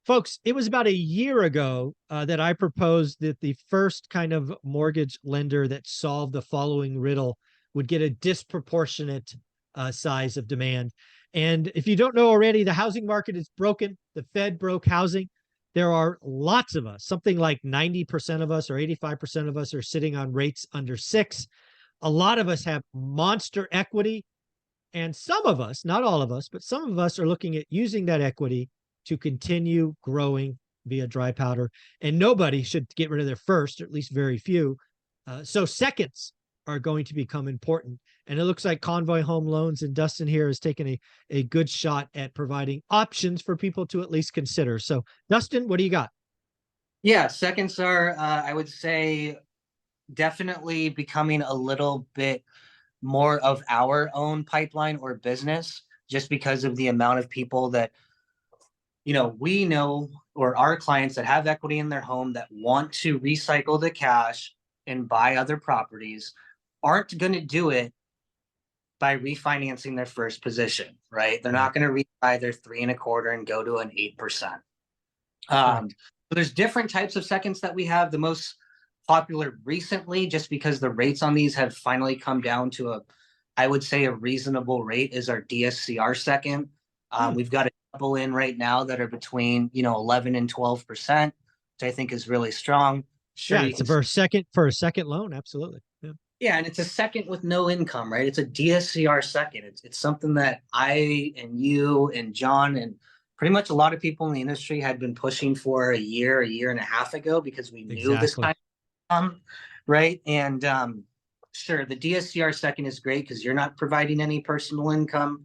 Folks, it was about a year ago that I proposed that the first kind of mortgage lender that solved the following riddle would get a disproportionate size of demand. And if you don't know already, the housing market is broken. The Fed broke housing. There are lots of us, something like 90% of us or 85% of us are sitting on rates under 6. A lot of us have monster equity. And some of us, not all of us, but some of us are looking at using that equity to continue growing via dry powder. And nobody should get rid of their first, or at least very few. So seconds are going to become important. And it looks like Convoy Home Loans and Dustin here has taken a good shot at providing options for people to at least consider. So Dustin, what do you got? Yeah, seconds are, I would say, definitely becoming a little bit more of our own pipeline or business, just because of the amount of people that, we know, or our clients that have equity in their home that want to recycle the cash and buy other properties aren't going to do it by refinancing their first position, right? They're Right. not going to refi their 3.25 and go to an 8%. Correct. So there's different types of seconds that we have. The most popular recently, just because the rates on these have finally come down to I would say a reasonable rate, is our DSCR second. We've got a couple in right now that are between 11 and 12%, which I think is really strong. Sure, Yeah, you it's can. for a second loan. Absolutely. Yeah. Yeah, and it's a second with no income, right? It's a DSCR second. It's something that I and you and John and pretty much a lot of people in the industry had been pushing for a year and a half ago, because we knew this Exactly. time would come, right? And sure, the DSCR second is great because you're not providing any personal income.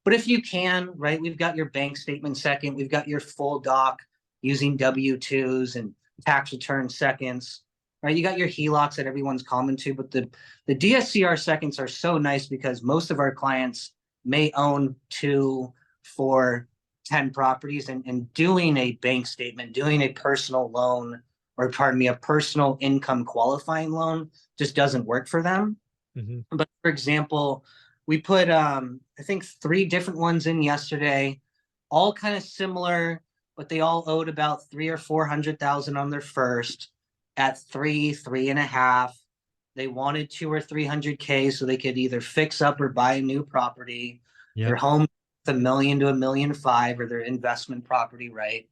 But if you can, right, we've got your bank statement second, we've got your full doc using W-2s and tax return seconds, right? You got your HELOCs that everyone's common to, but the DSCR seconds are so nice because most of our clients may own 2, 4, 10 properties, and doing a bank statement, doing a personal loan, or pardon me, a personal income qualifying loan just doesn't work for them. Mm-hmm. But for example, we put I think 3 different ones in yesterday, all kind of similar, but they all owed about 3 or 400,000 on their first at 3.5. They wanted 2 or 300K so they could either fix up or buy a new property. Their Yep. home $1 million to $1.5 million, or their investment property, right?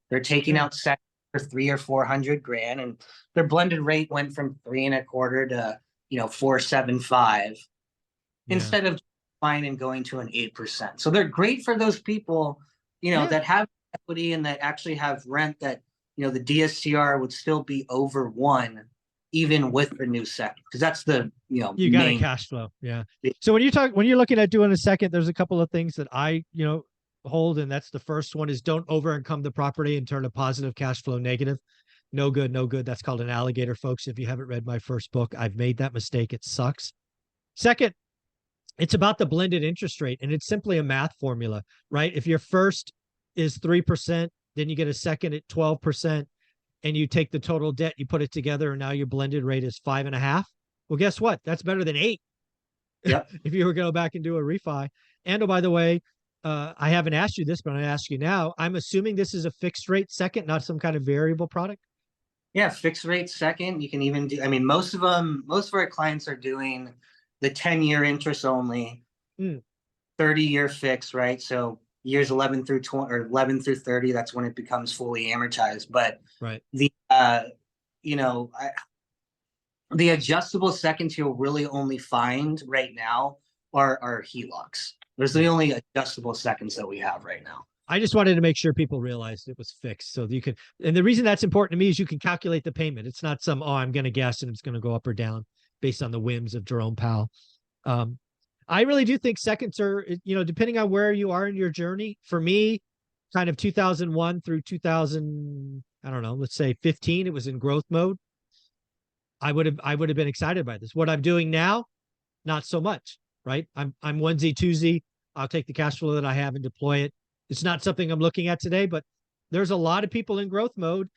They're taking Yeah. out second for 3 or 400 grand, and their blended rate went from 3.25 to 4.75 Yeah. instead of buying and going to an 8%. So they're great for those people, Yeah. that have equity and that actually have rent, that the DSCR would still be over 1 even with the new second, because that's the You got a main. cash flow. Yeah. So when you're looking at doing a second, there's a couple of things that I, hold. And that's the first one is don't over income the property and turn a positive cash flow negative. No good, no good. That's called an alligator, folks. If you haven't read my first book, I've made that mistake. It sucks. Second, it's about the blended interest rate, and it's simply a math formula, right? If your first is 3%, then you get a second at 12%, and you take the total debt, you put it together, and now your blended rate is 5.5. Well, guess what? That's better than 8 Yep. if you were going to go back and do a refi. And oh, by the way, I haven't asked you this, but I ask you now. I'm assuming this is a fixed rate second, not some kind of variable product. Yeah, fixed rate second. You can even do, I mean, most of our clients are doing the 10-year interest only, Mm, 30-year fix, right? So years 11 through 20 or 11 through 30, that's when it becomes fully amortized. But right. the you know, I, the adjustable seconds you'll really only find right now are HELOCs. Those are the Yeah. only adjustable seconds that we have right now. I just wanted to make sure people realized it was fixed so that you could, and the reason that's important to me is you can calculate the payment. It's not some, I'm going to guess and it's going to go up or down based on the whims of Jerome Powell. Um, I really do think seconds are, depending on where you are in your journey. For me, kind of 2001 through 2000, I don't know, let's say 15, it was in growth mode. I would have been excited by this. What I'm doing now, not so much, right? I'm onesie twosie. I'll take the cash flow that I have and deploy it. It's not something I'm looking at today, but there's a lot of people in growth mode,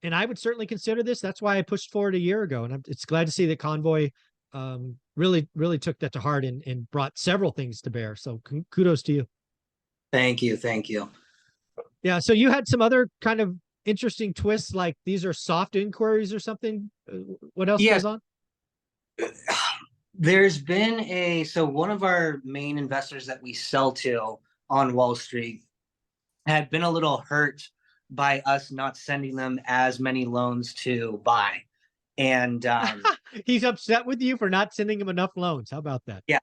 and I would certainly consider this. That's why I pushed forward a year ago, and it's glad to see that Convoy really took that to heart and brought several things to bear. So kudos to you. Thank you. Thank you. Yeah. So you had some other kind of interesting twists, like these are soft inquiries or something. What else Yes, goes on? there's been so one of our main investors that we sell to on Wall Street had been a little hurt by us not sending them as many loans to buy. And He's upset with you for not sending him enough loans. How about that? yeah,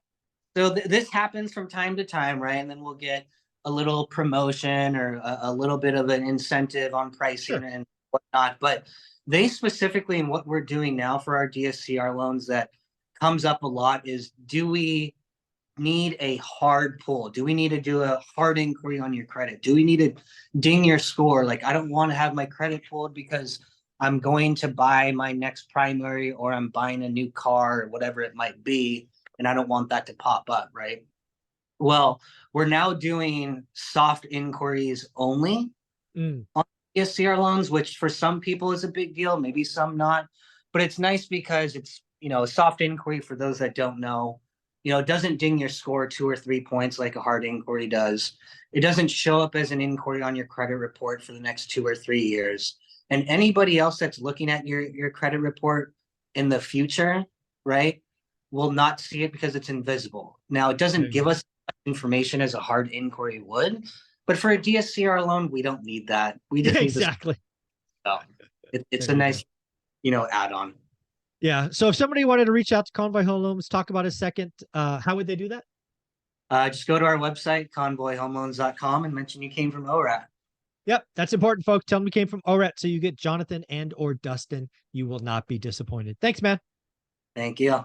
so this happens from time to time, right? And then we'll get a little promotion or a little bit of an incentive on pricing Sure. and whatnot. But they specifically, in what we're doing now for our DSCR loans that comes up a lot is, do we need a hard pull? Do we need to do a hard inquiry on your credit? Do we need to ding your score? Like, I don't want to have my credit pulled because I'm going to buy my next primary or I'm buying a new car or whatever it might be. And I don't want that to pop up, right? Well, we're now doing soft inquiries only Mm, on DSCR loans, which for some people is a big deal, maybe some not. But it's nice because it's, a soft inquiry, for those that don't know, it doesn't ding your score 2 or 3 points like a hard inquiry does. It doesn't show up as an inquiry on your credit report for the next 2 or 3 years. And anybody else that's looking at your credit report in the future, right, will not see it because it's invisible. Now, it there doesn't you give go. us information as a hard inquiry would, but for a DSCR loan, we don't need that. We Yeah, just need this. exactly. It's There a you go. nice, add-on. Yeah. So if somebody wanted to reach out to Convoy Home Loans, talk about a second, how would they do that? Just go to our website, convoyhomeloans.com, and mention you came from ORAT. Yep, that's important, folks. Tell them you came from ORET so you get Jonathan and or Dustin. You will not be disappointed. Thanks, man. Thank you.